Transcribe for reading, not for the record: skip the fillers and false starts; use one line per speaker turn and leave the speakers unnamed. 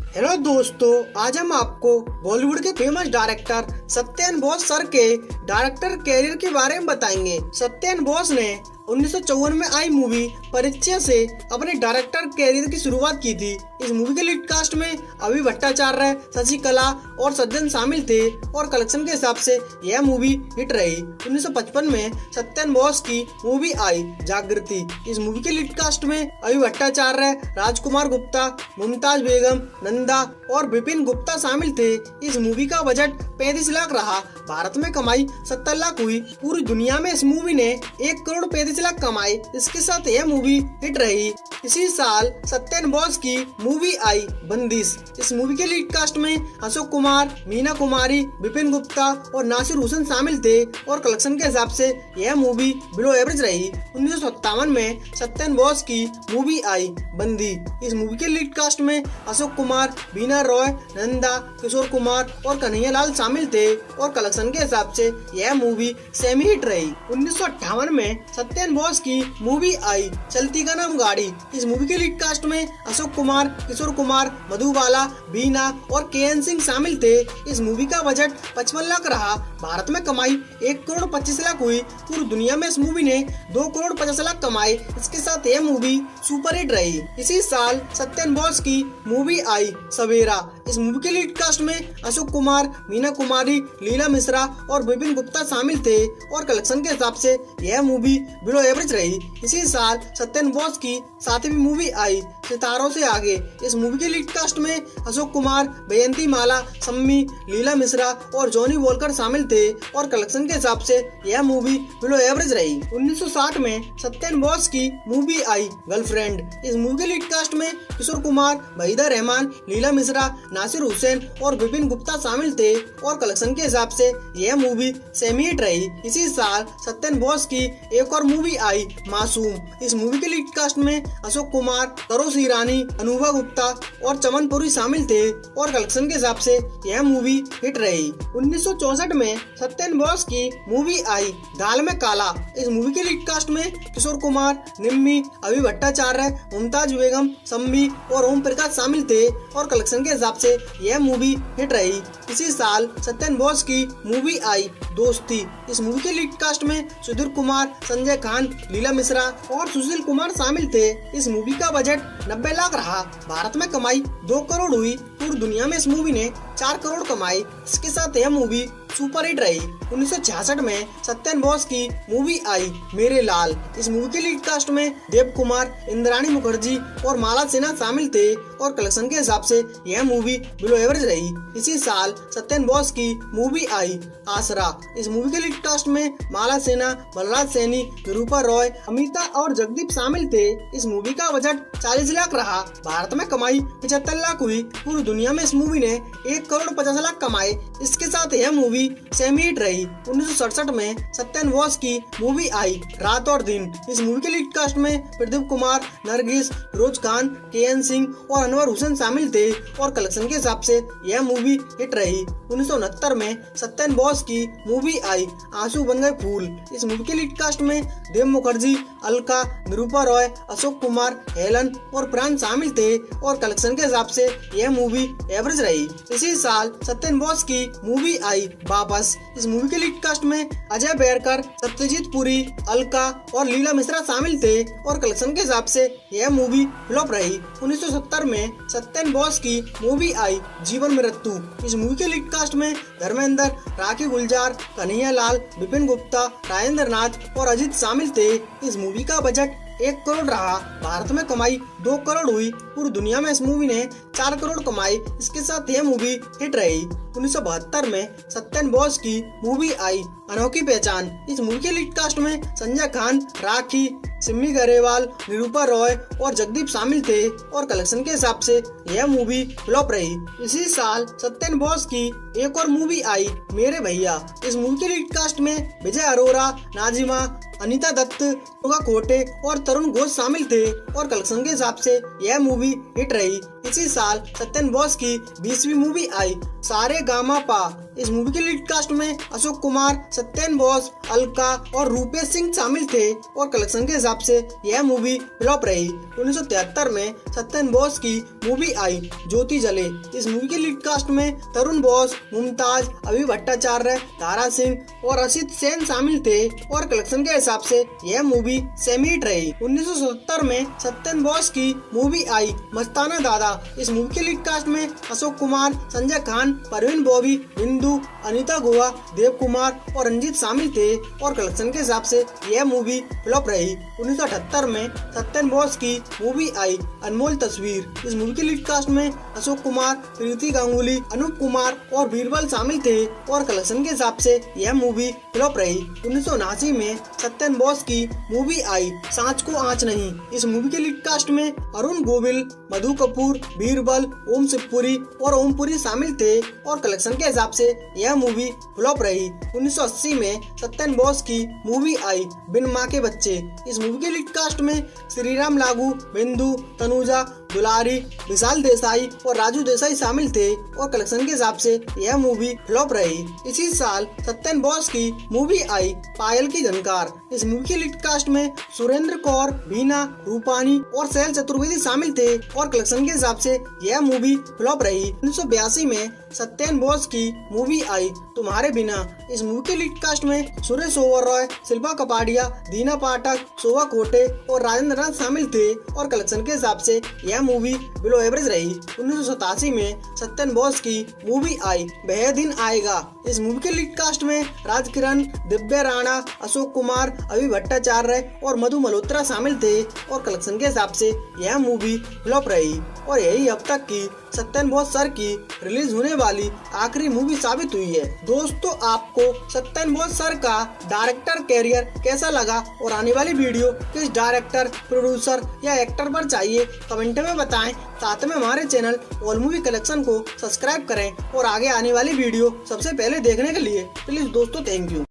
Hello दोस्तों, आज हम आपको बॉलीवुड के famous director Satyan Bose sir के डायरेक्टर कैरियर के बारे में बताएंगे। सत्यन बोस ने 1954 में आई मूवी परीक्षा से अपने डायरेक्टर कैरियर की शुरुआत की थी। इस मूवी के लीड कास्ट में अभि भट्टाचार्य, शशिकला और सज्जन शामिल थे और कलेक्शन के हिसाब से यह मूवी हिट रही। 1955 में सत्यन बोस की मूवी आई जागृति। इस मूवी के लीड कास्ट में अभि भट्टाचार्य, राजकुमार गुप्ता, मुमताज बेगम, नंदा और विपिन गुप्ता शामिल थे। इस मूवी का बजट 35 लाख रहा। भारत में कमाई 70 लाख हुई। पूरी दुनिया में इस मूवी ने 1 करोड़ 35 लाख कमाए। इसके साथ यह मूवी हिट रही। इसी साल सत्यन बोस की मूवी आई बंदिश। इस मूवी के लीड कास्ट में अशोक कुमार, मीना कुमारी, विपिन गुप्ता और नासिर हुसैन शामिल थे और कलेक्शन के हिसाब से यह मूवी बिलो एवरेज रही। 1957 में सत्यन बोस की मूवी आई बंदी। इस मूवी के लीड कास्ट में अशोक कुमार, बीना रॉय, नंदा, किशोर कुमार और कन्हैया लाल शामिल थे और कलेक्शन के हिसाब से यह मूवी सेमी हिट रही। 1958 में सत्यन बोस की मूवी आई चलती का नाम गाड़ी। इस मूवी के लीड कास्ट में अशोक कुमार, किशोर कुमार, मधुबाला, बीना और के.एन. सिंह शामिल थे। इस मूवी का बजट 55 लाख रहा। भारत में कमाई 1 करोड़ 25 लाख हुई। पूरी दुनिया में इस मूवी ने 2 करोड़ 50 लाख कमाए। इसके साथ यह मूवी सुपर हिट रही। इसी साल सत्यन बोस की मूवी आई सवेरा। इस मूवी के लीड कास्ट में अशोक कुमार, मीना कुमारी, लीला मिश्रा और विपिन गुप्ता शामिल थे और कलेक्शन के हिसाब से यह मूवी बिलो एवरेज रही। इसी साल सत्यन बोस की 7वीं मूवी आई सितारों से आगे। इस मूवी के लीड कास्ट में अशोक कुमार, बेयंती माला, सम्मी, लीला मिश्रा और जॉनी वॉलकर शामिल थे और कलेक्शन के हिसाब से यह मूवी बिलो एवरेज रही। 1960 में सत्यन बोस की मूवी आई गर्लफ्रेंड। इस मूवी के लीड कास्ट में किशोर कुमार, वहीदा रहमान, लीला मिश्रा, नासिर हुसैन और विपिन गुप्ता शामिल थे और कलेक्शन के हिसाब से यह मूवी सेमी हिट रही। इसी साल सत्यन बोस की एक और मूवी आई मासूम। इस मूवी के लीड कास्ट में अशोक कुमार, तरोश ईरानी, अनुभा गुप्ता और चमनपुरी शामिल थे और कलेक्शन के हिसाब से यह मूवी हिट रही। 1964 में सत्यन बोस की मूवी आई दाल में काला। इस मूवी के लीड कास्ट में किशोर कुमार, निम्मी, अभि भट्टाचार्य, मुमताज बेगम, सम्मी और ओम प्रकाश शामिल थे और कलेक्शन के हिसाब से यह मूवी हिट रही। इसी साल सत्यन बोस की मूवी आई दोस्ती। इस मूवी के लीड कास्ट में सुधीर कुमार, संजय खान, लीला मिश्रा और सुशील कुमार शामिल थे। इस मूवी का बजट 90 लाख रहा। भारत में कमाई 2 करोड़ हुई। पूरी दुनिया में इस मूवी ने 4 करोड़ कमाए। इसके साथ यह मूवी सुपर हिट रही। 1966 में सत्यन बोस की मूवी आई मेरे लाल। इस मूवी के लीड कास्ट में देव कुमार, इंद्राणी मुखर्जी और माला सिन्हा शामिल थे और कलेक्शन के हिसाब से यह मूवी बिलो एवरेज रही। इसी साल सत्यन बोस की मूवी आई आसरा। इस मूवी के लीड कास्ट में माला सिन्हा, बलराज सैनी, निरूपा रॉय, अमिता और जगदीप शामिल थे। इस मूवी का बजट 40 लाख रहा। भारत में कमाई 75 लाख हुई। पूरी दुनिया में इस मूवी ने 1 करोड़ 50 लाख कमाए। इसके साथ यह मूवी सेमी हिट रही। 1967 में सत्यन बोस की मूवी आई रात और दिन। इस मूवी के लीड कास्ट में प्रदीप कुमार, नरगिस, फिरोज खान, के.एन. सिंह और अनवर हुसैन शामिल थे और कलेक्शन के हिसाब से यह मूवी हिट रही। 1969 में सत्यन बोस की मूवी आई आंसू बन गए फूल। इस मूवी के लीड कास्ट में देव मुखर्जी, अलका, निरूपा रॉय, अशोक कुमार, हेलन और प्राण शामिल थे और कलेक्शन के हिसाब से यह मूवी एवरेज रही। इसी साल सत्यन बोस की मूवी आई वापस। इस मूवी के लीड कास्ट में अजय बैरकर, सत्यजीत पुरी, अलका और लीला मिश्रा शामिल थे और कलेक्शन के हिसाब से यह मूवी फ्लॉप रही। 1970 में सत्यन बोस की मूवी आई जीवन मृत्यु। इस मूवी के लीड कास्ट में धर्मेंद्र, राखी गुलजार, कन्हैया लाल, विपिन गुप्ता, राजेंद्र नाथ और अजित शामिल थे। इस मूवी का बजट 1 करोड़ रहा। भारत में कमाई 2 करोड़ हुई। पूरी दुनिया में इस मूवी ने 4 करोड़ कमाए। इसके साथ यह मूवी हिट रही। 1972 में सत्यन बोस की मूवी आई अनोखी पहचान। इस मूवी के लीड कास्ट में संजय खान, राखी, सिमी गरेवाल, निरूपा रॉय और जगदीप शामिल थे और कलेक्शन के हिसाब से यह मूवी फ्लॉप रही। इसी साल सत्यन बोस की एक और मूवी आई मेरे भैया। इस मूवी के लीड कास्ट में विजय अरोरा, नाजिमा, अनीता दत्त, नुगा कोटे और तरुण घोष शामिल थे और कलेक्शन के हिसाब से यह मूवी हिट रही। इसी साल सत्यन बोस की 20वीं मूवी आई सारे गामा पा। इस मूवी के लीड कास्ट में अशोक कुमार, सत्येंद्र बोस, अलका और रूपेश सिंह शामिल थे और कलेक्शन के हिसाब से यह मूवी फ्लॉप रही। 1973 में सत्येंद्र बोस की मूवी आई ज्योति जले। इस मूवी के लीड कास्ट में तरुण बोस, मुमताज, अभि भट्टाचार्य, तारा सिंह और असित सेन शामिल थे और कलेक्शन के हिसाब से यह मूवी सेमी हिट रही। 1977 में सत्येंद्र बोस की मूवी आई मस्ताना दादा। इस मूवी के लीड कास्ट में अशोक कुमार, संजय खान, परवीन बॉबी, बिंदु, अनीता गोवा, देव कुमार और रंजीत शामिल थे और कलेक्शन के हिसाब से यह मूवी फ्लॉप रही। 1978 में सत्येंद्र बोस की मूवी आई अनमोल तस्वीर। इस मूवी के लीड कास्ट में अशोक कुमार, प्रीति गांगुली, अनूप कुमार और बीरबल शामिल थे और कलेक्शन के हिसाब से यह मूवी फ्लॉप रही। 1979 में सत्येंद्र बोस की मूवी आई सांच को आँच नहीं। इस मूवी के लीड कास्ट में अरुण गोविल, मधु कपूर, बीरबल, ओम शिवपुरी और ओमपुरी शामिल थे और कलेक्शन के हिसाब से यह मूवी फ्लॉप रही। 1980 में सत्येंद्र बोस की मूवी आई बिन माँ के बच्चे। इस मूवी के लीड कास्ट में श्रीराम लागू, बिंदु, तनुजा, दुलारी, विशाल देसाई और राजू देसाई शामिल थे और कलेक्शन के हिसाब से यह मूवी फ्लॉप रही। इसी साल सत्येंद्र बोस की मूवी आई पायल की झनकार। इस मूवी के लीड कास्ट में सुरेंद्र कौर, बीना, रूपानी और शैल चतुर्वेदी शामिल थे और कलेक्शन के हिसाब से यह मूवी फ्लॉप रही। 1982 में सत्येंद्र बोस की मूवी आई तुम्हारे बिना। इस मूवी के लीड कास्ट में सुरेश ओबेरॉय, शिल्पा कपाडिया, दीना पाठक, शोभा कोटे और राजेंद्र नाथ शामिल थे और कलेक्शन के हिसाब से यह मूवी बिलो एवरेज रही। 1987 में सत्येंद्र बोस की मूवी आई वह दिन आएगा। इस मूवी के लीड कास्ट में राजकिरण, दिव्या राणा, अशोक कुमार, अभि भट्टाचार्य और मधु मल्होत्रा शामिल थे और कलेक्शन के हिसाब से यह मूवी फ्लॉप रही और यही अब तक की सत्येंद्र बोस सर की रिलीज होने वाली आखिरी मूवी साबित हुई है। दोस्तों, आपको सत्येंद्र बोस सर का डायरेक्टर कैरियर कैसा लगा और आने वाली वीडियो किस डायरेक्टर, प्रोड्यूसर या एक्टर पर चाहिए कमेंट में बताएं। साथ में हमारे चैनल ऑल मूवी कलेक्शन को सब्सक्राइब करें और आगे आने वाली वीडियो सबसे पहले देखने के लिए प्लीज दोस्तों थैंक यू।